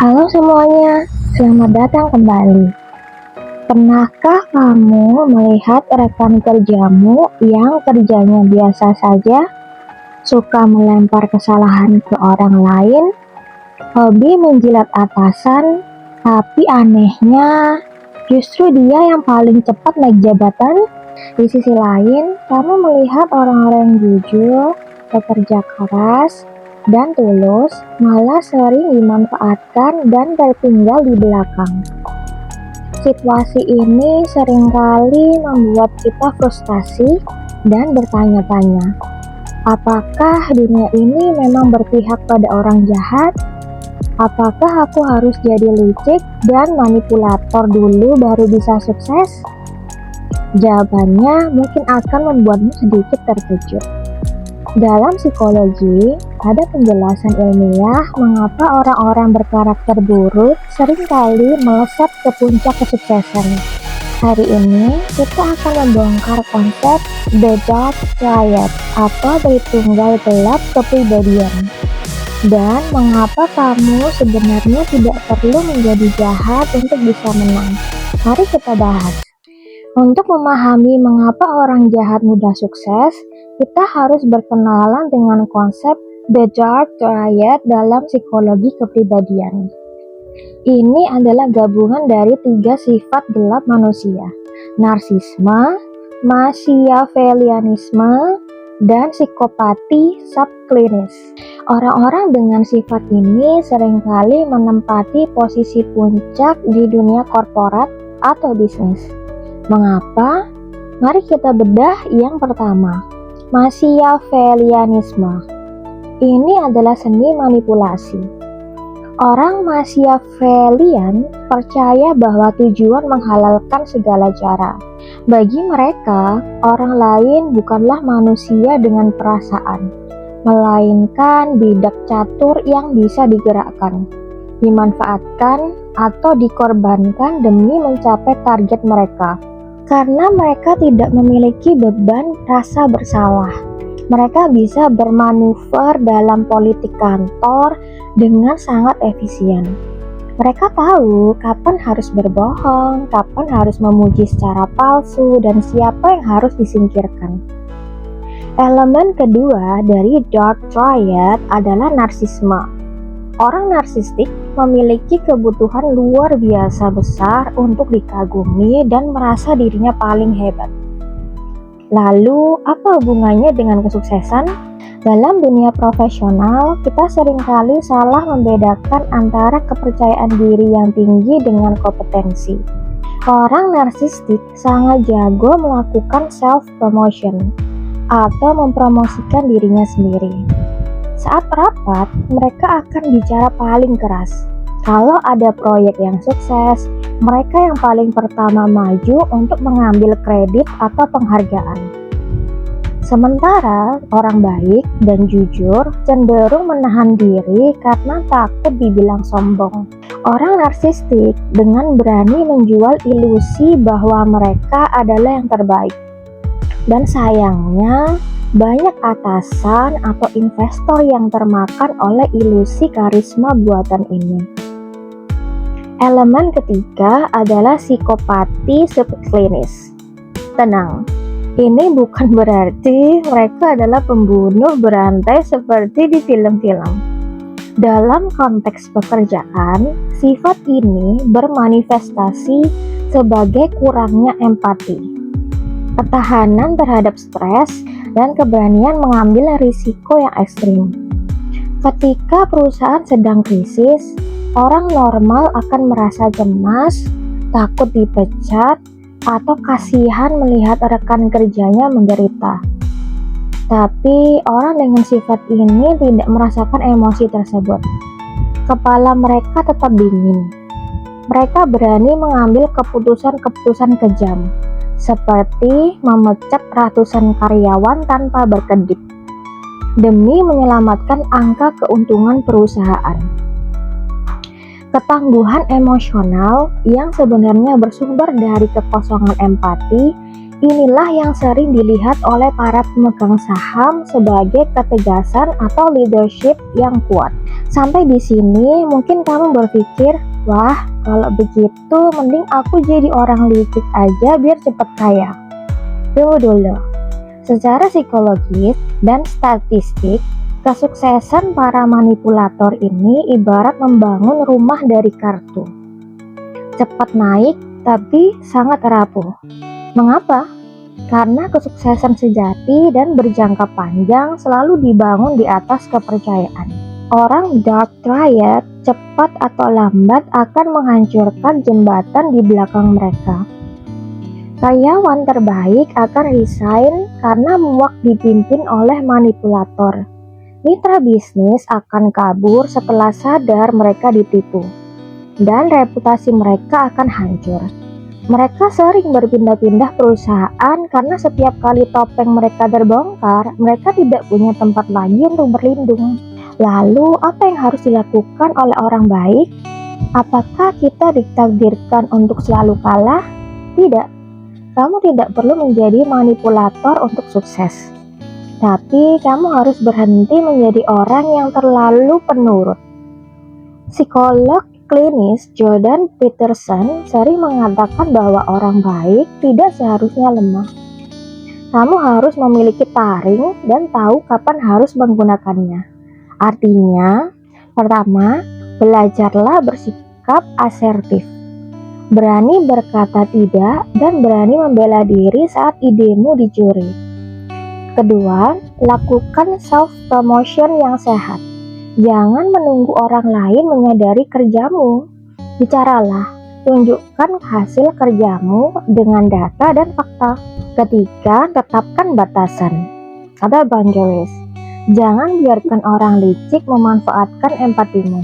Halo semuanya, selamat datang kembali. Pernahkah kamu melihat rekan kerjamu yang kerjanya biasa saja, suka melempar kesalahan ke orang lain, hobi menjilat atasan, tapi anehnya justru dia yang paling cepat naik jabatan? Di sisi lain, kamu melihat orang-orang yang jujur, bekerja keras, dan tulus malah sering dimanfaatkan dan tertinggal di belakang. Situasi ini seringkali membuat kita frustasi dan bertanya-tanya, apakah dunia ini memang berpihak pada orang jahat? Apakah aku harus jadi licik dan manipulator dulu baru bisa sukses? Jawabannya mungkin akan membuatmu sedikit terkejut. Dalam psikologi, ada penjelasan ilmiah mengapa orang-orang berkarakter buruk seringkali melesat ke puncak kesuksesan. Hari ini, kita akan membongkar konsep The Dark Triad atau Tritunggal Gelap Kepribadian. Dan mengapa kamu sebenarnya tidak perlu menjadi jahat untuk bisa menang. Mari kita bahas. Untuk memahami mengapa orang jahat mudah sukses, kita harus berkenalan dengan konsep The Dark Triad dalam psikologi kepribadian. Ini adalah gabungan dari 3 sifat gelap manusia: narsisme, machiavellianisme, dan psikopati subklinis. Orang-orang dengan sifat ini seringkali menempati posisi puncak di dunia korporat atau bisnis. Mengapa? Mari kita bedah yang pertama, machiavellianisme. Ini adalah seni manipulasi. Orang Machiavellian percaya bahwa tujuan menghalalkan segala cara. Bagi mereka, orang lain bukanlah manusia dengan perasaan, melainkan bidak catur yang bisa digerakkan, dimanfaatkan, atau dikorbankan demi mencapai target mereka. Karena mereka tidak memiliki beban rasa bersalah, mereka bisa bermanuver dalam politik kantor dengan sangat efisien. Mereka tahu kapan harus berbohong, kapan harus memuji secara palsu, dan siapa yang harus disingkirkan. Elemen kedua dari Dark Triad adalah narsisme. Orang narsistik memiliki kebutuhan luar biasa besar untuk dikagumi dan merasa dirinya paling hebat. Lalu, apa hubungannya dengan kesuksesan? Dalam dunia profesional, kita seringkali salah membedakan antara kepercayaan diri yang tinggi dengan kompetensi. Orang narsistik sangat jago melakukan self-promotion atau mempromosikan dirinya sendiri. Saat rapat, mereka akan bicara paling keras. Kalau ada proyek yang sukses, mereka yang paling pertama maju untuk mengambil kredit atau penghargaan. Sementara orang baik dan jujur cenderung menahan diri karena takut dibilang sombong. Orang narsistik dengan berani menjual ilusi bahwa mereka adalah yang terbaik. Dan sayangnya, banyak atasan atau investor yang termakan oleh ilusi karisma buatan ini. Elemen ketiga adalah psikopati subklinis. Tenang, ini bukan berarti mereka adalah pembunuh berantai seperti di film-film. Dalam konteks pekerjaan, sifat ini bermanifestasi sebagai kurangnya empati, ketahanan terhadap stres, dan keberanian mengambil risiko yang ekstrim. Ketika perusahaan sedang krisis, orang normal akan merasa cemas, takut dipecat, atau kasihan melihat rekan kerjanya menderita. Tapi orang dengan sifat ini tidak merasakan emosi tersebut. Kepala mereka tetap dingin. Mereka berani mengambil keputusan-keputusan kejam, seperti memecat ratusan karyawan tanpa berkedip, demi menyelamatkan angka keuntungan perusahaan. Ketangguhan emosional yang sebenarnya bersumber dari kekosongan empati, inilah yang sering dilihat oleh para pemegang saham sebagai ketegasan atau leadership yang kuat. Sampai di sini mungkin kamu berpikir, wah kalau begitu mending aku jadi orang licik aja biar cepet kaya. Tunggu dulu. Secara psikologis dan statistik, kesuksesan para manipulator ini ibarat membangun rumah dari kartu. Cepat naik tapi sangat rapuh. Mengapa? Karena kesuksesan sejati dan berjangka panjang selalu dibangun di atas kepercayaan. Orang dark triad cepat atau lambat akan menghancurkan jembatan di belakang mereka. Karyawan terbaik akan resign karena muak dipimpin oleh manipulator. Mitra bisnis akan kabur setelah sadar mereka ditipu. Dan reputasi mereka akan hancur. Mereka sering berpindah-pindah perusahaan karena setiap kali topeng mereka terbongkar, mereka tidak punya tempat lagi untuk berlindung. Lalu, apa yang harus dilakukan oleh orang baik? Apakah kita ditakdirkan untuk selalu kalah? Tidak. Kamu tidak perlu menjadi manipulator untuk sukses. Tapi, kamu harus berhenti menjadi orang yang terlalu penurut. Psikolog klinis Jordan Peterson sering mengatakan bahwa orang baik tidak seharusnya lemah. Kamu harus memiliki taring dan tahu kapan harus menggunakannya. Artinya, pertama, belajarlah bersikap asertif. Berani berkata tidak dan berani membela diri saat idemu dicuri. Kedua, lakukan self-promotion yang sehat. Jangan menunggu orang lain menyadari kerjamu. Bicaralah, tunjukkan hasil kerjamu dengan data dan fakta. Ketiga, tetapkan batasan atau boundaries. Jangan biarkan orang licik memanfaatkan empatimu.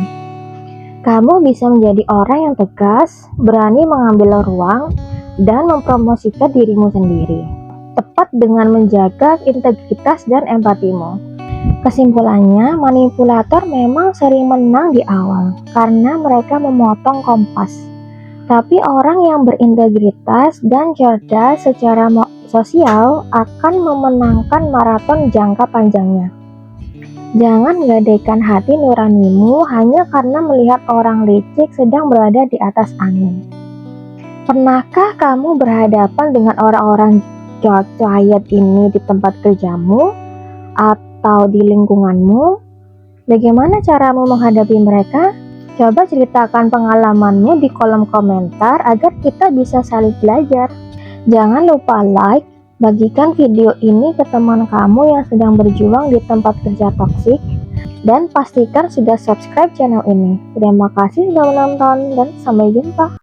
Kamu bisa menjadi orang yang tegas, berani mengambil ruang, dan mempromosikan dirimu sendiri. Tepat dengan menjaga integritas dan empatimu. Kesimpulannya, manipulator memang sering menang di awal karena mereka memotong kompas. Tapi orang yang berintegritas dan cerdas secara sosial akan memenangkan maraton jangka panjangnya. Jangan gadaikan hati nuranimu hanya karena melihat orang licik sedang berada di atas angin. Pernahkah kamu berhadapan dengan orang-orang dark triad ini di tempat kerjamu atau di lingkunganmu? Bagaimana caramu menghadapi mereka? Coba ceritakan pengalamanmu di kolom komentar agar kita bisa saling belajar. Jangan lupa like, bagikan video ini ke teman kamu yang sedang berjuang di tempat kerja toksik, dan pastikan sudah subscribe channel ini. Terima kasih sudah menonton dan sampai jumpa.